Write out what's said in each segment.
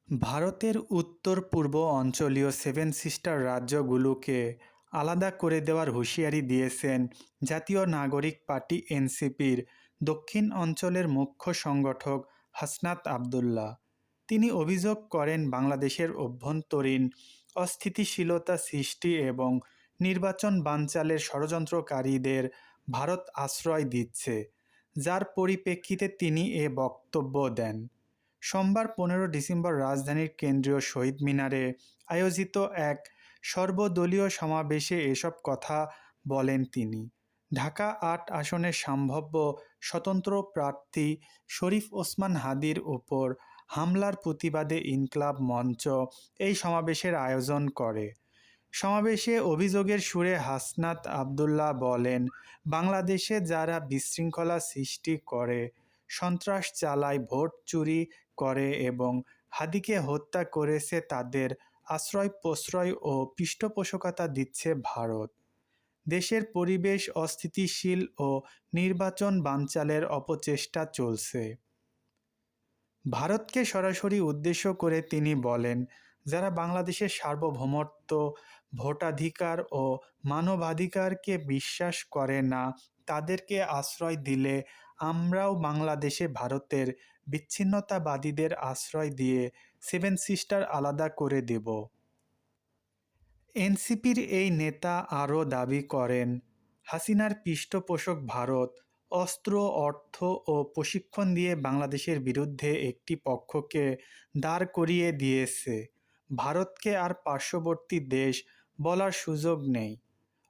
ভারতের উত্তর-পূর্ব অঞ্চলীয় seven sister রাজ্যগুলোকে আলাদা করে দেওয়ার হুঁশিয়ারি দিয়েছেন জাতীয় নাগরিক পার্টি এনসিপির দক্ষিণ অঞ্চলের মুখ্য সংগঠক হাসনাত আবদুল্লাহ। তিনি অভিযোগ করেন বাংলাদেশের অভ্যন্তরীণ অস্থিতিশীলতা সৃষ্টি এবং নির্বাচন বানচালের ষড়যন্ত্রকারীদের ভারত আশ্রয় দিচ্ছে, যার পরিপ্রেক্ষিতে তিনি এ বক্তব্য দেন। সোমবার 15 ডিসেম্বর রাজধানীর কেন্দ্রীয় শহীদ মিনারে আয়োজিত এক সর্বদলীয় সমাবেশে এসব কথা বলেন তিনি। ঢাকা-৮ আসনের সম্ভাব্য স্বতন্ত্র প্রার্থী শরীফ ওসমান হাদীর উপর হামলার প্রতিবাদে ইনকিলাব মঞ্চ এই সমাবেশের আয়োজন করে। সমাবেশে অভিযোগের সুরে হাসনাত আবদুল্লাহ বলেন, বাংলাদেশে যারা বিশৃঙ্খলা সৃষ্টি করে, সন্ত্রাস চালায়, ভোট চুরি করে এবং হাদীকে হত্যা করেছে, তাদের আশ্রয়-প্রশ্রয় ও পৃষ্ঠপোষকতা দিচ্ছে ভারত। দেশের পরিবেশ অস্থিতিশীল ও নির্বাচন বানচালের অপচেষ্টা চলছে। ভারতকে সরাসরি উদ্দেশ্য করে তিনি বলেন, যারা বাংলাদেশের সার্বভৌমত্ব, ভোটাধিকার ও মানবাধিকারকে বিশ্বাস করে না, তাদেরকে আশ্রয় দিলে আমরাও বাংলাদেশে ভারতের বিচ্ছিন্নতাবাদীদের আশ্রয় দিয়ে সেভেন সিস্টার আলাদা করে দেব। এনসিপির এই নেতা আরও দাবি করেন, হাসিনার পৃষ্ঠপোষক ভারত অস্ত্র, অর্থ ও প্রশিক্ষণ দিয়ে বাংলাদেশের বিরুদ্ধে একটি পক্ষকে দাঁড় করিয়ে দিয়েছে। ভারতকে আর পার্শ্ববর্তী দেশ বলার সুযোগ নেই,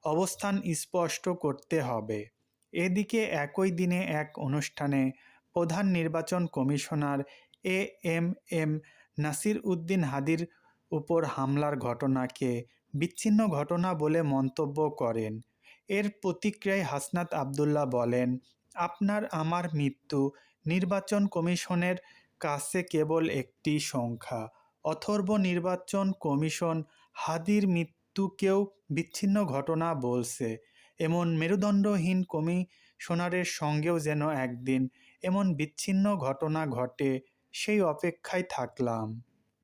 অবস্থান স্পষ্ট করতে হবে। এদিকে একই দিনে এক অনুষ্ঠানে প্রধান নির্বাচন কমিশনার এএমএম নাসির উদ্দিন হাদীর উপর হামলার ঘটনাকে বিচ্ছিন্ন ঘটনা বলে মন্তব্য করেন। এর প্রতিক্রিয়ায় হাসনাত আবদুল্লাহ বলেন, আপনার আমার মৃত্যু নির্বাচন কমিশনের কাছে কেবল একটি সংখ্যা। অথর্ব নির্বাচন কমিশন হাদীর মৃত্যুকেও বিচ্ছিন্ন ঘটনা বলছে। এমন মেরুদণ্ডহীন কমিশনারের সঙ্গেও যেন একদিন এমন বিচ্ছিন্ন ঘটনা ঘটে, সেই অপেক্ষায় থাকলাম।